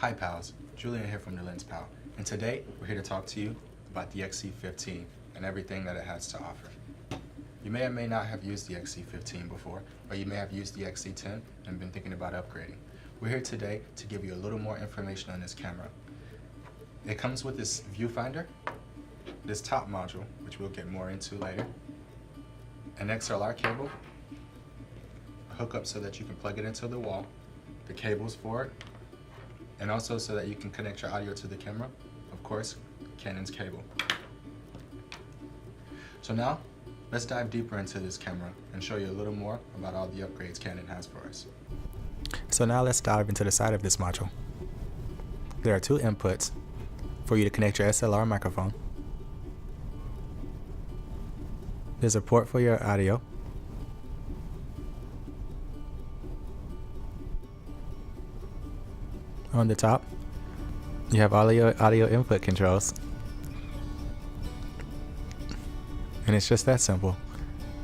Hi pals, Julian here from the LensPal, and today we're here to talk to you about the XC15 and everything that it has to offer. You may or may not have used the XC15 before, or you may have used the XC10 and been thinking about upgrading. We're here today to give you a little more information on this camera. It comes with this viewfinder, this top module, which we'll get more into later, an XLR cable, a hookup so that you can plug it into the wall, the cables for it, and also so that you can connect your audio to the camera, of course, Canon's cable. So now, let's dive deeper into this camera and show you a little more about all the upgrades Canon has for us. So now let's dive into the side of this module. There are two inputs for you to connect your SLR microphone. There's a port for your audio. On the top, you have all your audio input controls. And it's just that simple.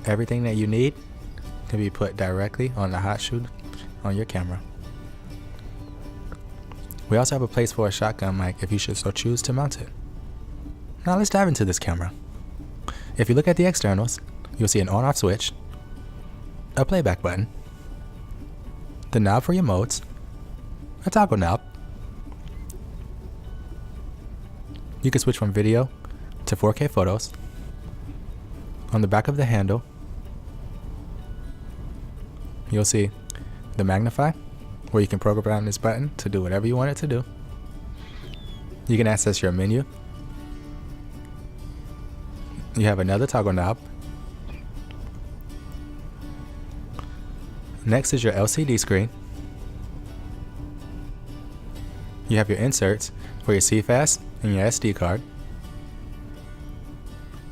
Everything that you need can be put directly on the hot shoe on your camera. We also have a place for a shotgun mic if you should so choose to mount it. Now let's dive into this camera. If you look at the externals, you'll see an on-off switch, a playback button, the knob for your modes, a toggle knob. You can switch from video to 4K photos. On the back of the handle, you'll see the magnify, where you can program this button to do whatever you want it to do. You can access your menu. You have another toggle knob. Next is your LCD screen. You have your inserts for your CFast and your SD card.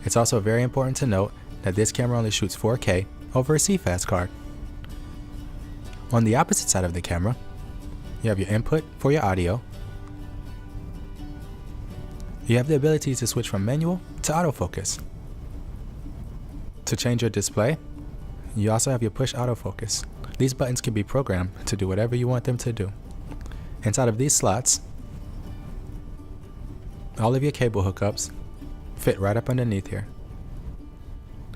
It's also very important to note that this camera only shoots 4K over a CFast card. On the opposite side of the camera, you have your input for your audio. You have the ability to switch from manual to autofocus. To change your display, you also have your push autofocus. These buttons can be programmed to do whatever you want them to do. Inside of these slots, all of your cable hookups fit right up underneath here.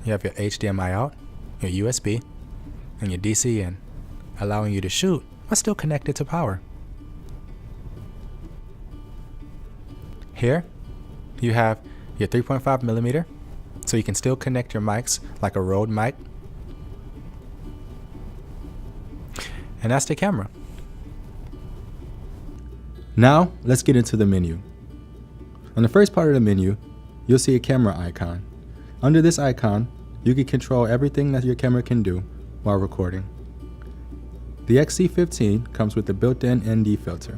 You have your HDMI out, your USB, and your DC in, allowing you to shoot but still connected to power. Here, you have your 3.5mm, so you can still connect your mics like a Rode mic. And that's the camera. Now, let's get into the menu. On the first part of the menu, you'll see a camera icon. Under this icon, you can control everything that your camera can do while recording. The XC15 comes with a built-in ND filter.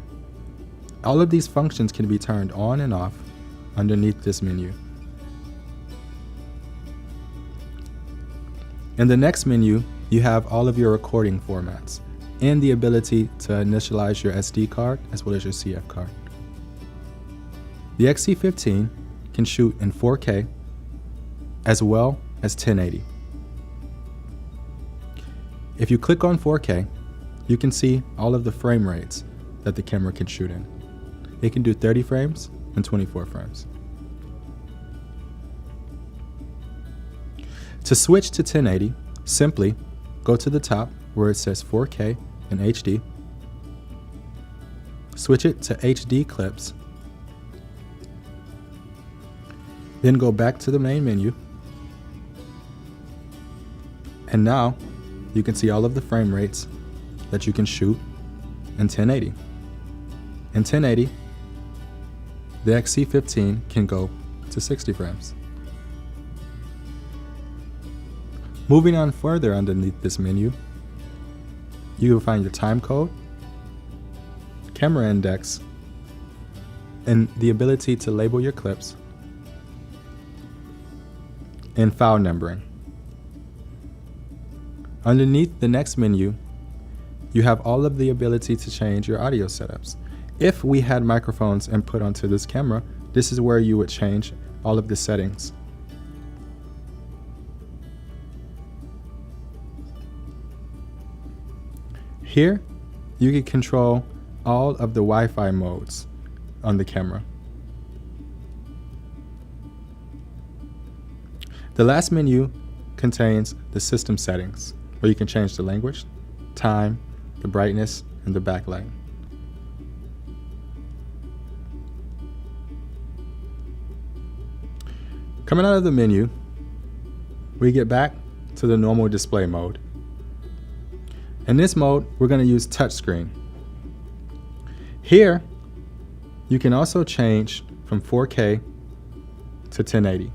All of these functions can be turned on and off underneath this menu. In the next menu, you have all of your recording formats and the ability to initialize your SD card as well as your CF card. The XC15 can shoot in 4K as well as 1080. If you click on 4K, you can see all of the frame rates that the camera can shoot in. It can do 30 frames and 24 frames. To switch to 1080, simply go to the top where it says 4K and HD. Switch it to HD clips. Then go back to the main menu. And now you can see all of the frame rates that you can shoot in 1080. In 1080, the XC15 can go to 60 frames. Moving on further underneath this menu, you will find your time code, camera index, and the ability to label your clips, and file numbering. Underneath the next menu, you have all of the ability to change your audio setups. If we had microphones input onto this camera, this is where you would change all of the settings. Here, you can control all of the Wi-Fi modes on the camera. The last menu contains the system settings, where you can change the language, time, the brightness, and the backlight. Coming out of the menu, we get back to the normal display mode. In this mode, we're going to use touchscreen. Here, you can also change from 4K to 1080.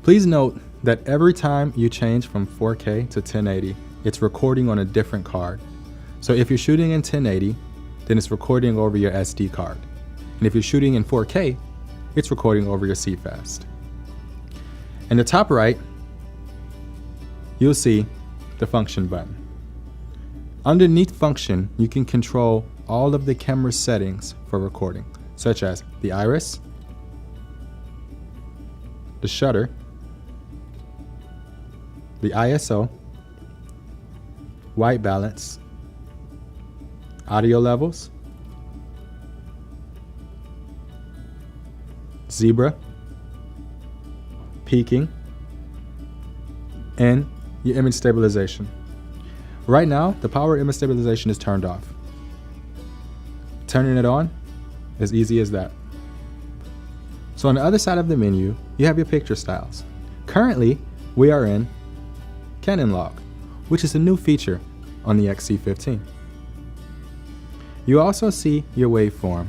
Please note that every time you change from 4K to 1080, it's recording on a different card. So if you're shooting in 1080, then it's recording over your SD card. And if you're shooting in 4K, it's recording over your CFast. In the top right, you'll see the function button. Underneath function, you can control all of the camera settings for recording, such as the iris, the shutter, the ISO, white balance, audio levels, zebra, peaking, and your image stabilization. Right now, the power image stabilization is turned off. Turning it on, as easy as that. So on the other side of the menu, you have your picture styles. Currently, we are in Canon log, which is a new feature on the XC15. You also see your waveform,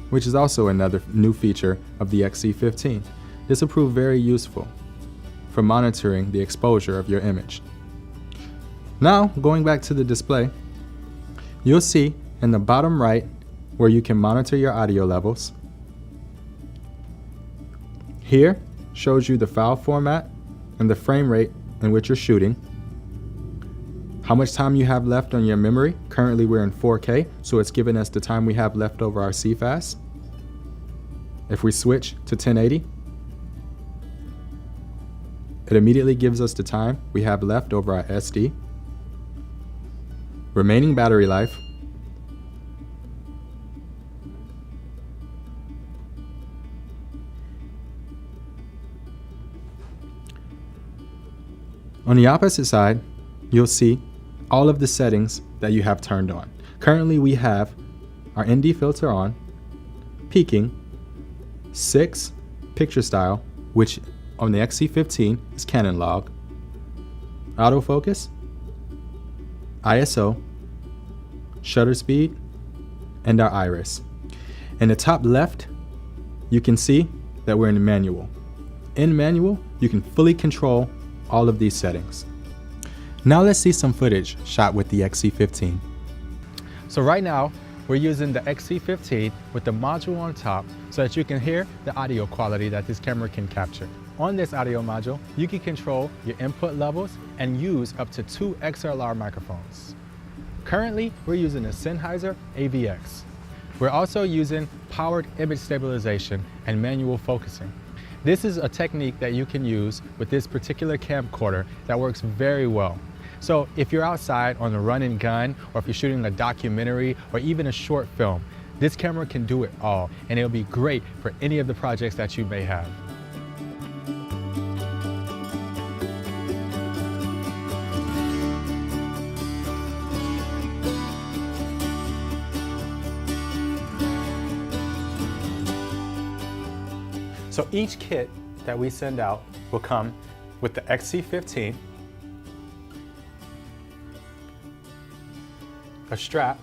which is also another new feature of the XC15. This will prove very useful for monitoring the exposure of your image. Now, going back to the display, you'll see in the bottom right where you can monitor your audio levels. Here shows you the file format and the frame rate in which you're shooting. How much time you have left on your memory. Currently we're in 4K, so it's giving us the time we have left over our CFast. If we switch to 1080, it immediately gives us the time we have left over our SD, remaining battery life, on the opposite side, you'll see all of the settings that you have turned on. Currently, we have our ND filter on, peaking, 6 picture style, which on the XC15 is Canon log, autofocus, ISO, shutter speed, and our iris. In the top left, you can see that we're in manual. In manual, you can fully control all of these settings. Now let's see some footage shot with the XC15. So right now, we're using the XC15 with the module on top so that you can hear the audio quality that this camera can capture. On this audio module, you can control your input levels and use up to 2 XLR microphones. Currently, we're using a Sennheiser AVX. We're also using powered image stabilization and manual focusing. This is a technique that you can use with this particular camcorder that works very well. So if you're outside on a run and gun, or if you're shooting a documentary or even a short film, this camera can do it all, and it'll be great for any of the projects that you may have. So each kit that we send out will come with the XC15, a strap,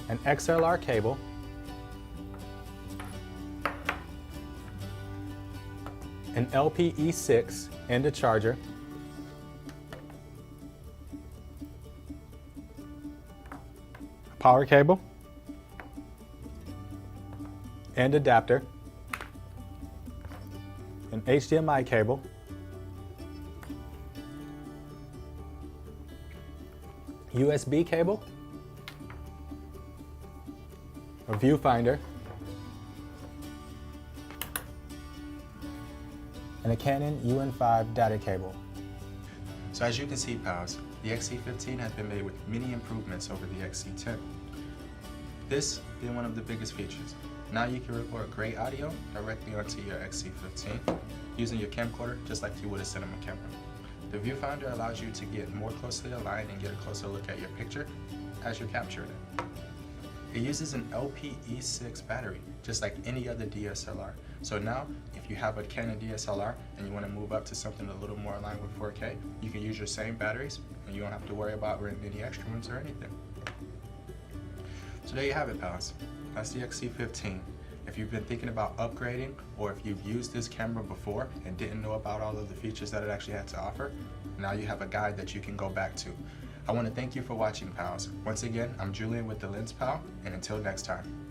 an XLR cable, an LPE6 and a charger, a power cable, and adapter, an HDMI cable, USB cable, a viewfinder, and a Canon UN5 data cable. So as you can see, pals, the XC15 has been made with many improvements over the XC10. This being one of the biggest features. Now you can record great audio directly onto your XC15 using your camcorder just like you would a cinema camera. The viewfinder allows you to get more closely aligned and get a closer look at your picture as you capture it. It uses an LPE6 battery, just like any other DSLR. So now, if you have a Canon DSLR and you want to move up to something a little more aligned with 4K, you can use your same batteries and you don't have to worry about renting any extra ones or anything. So there you have it, pals. That's the XC15. If you've been thinking about upgrading, or if you've used this camera before and didn't know about all of the features that it actually had to offer, now you have a guide that you can go back to. I want to thank you for watching, pals. Once again, I'm Julian with the LensPal, and until next time.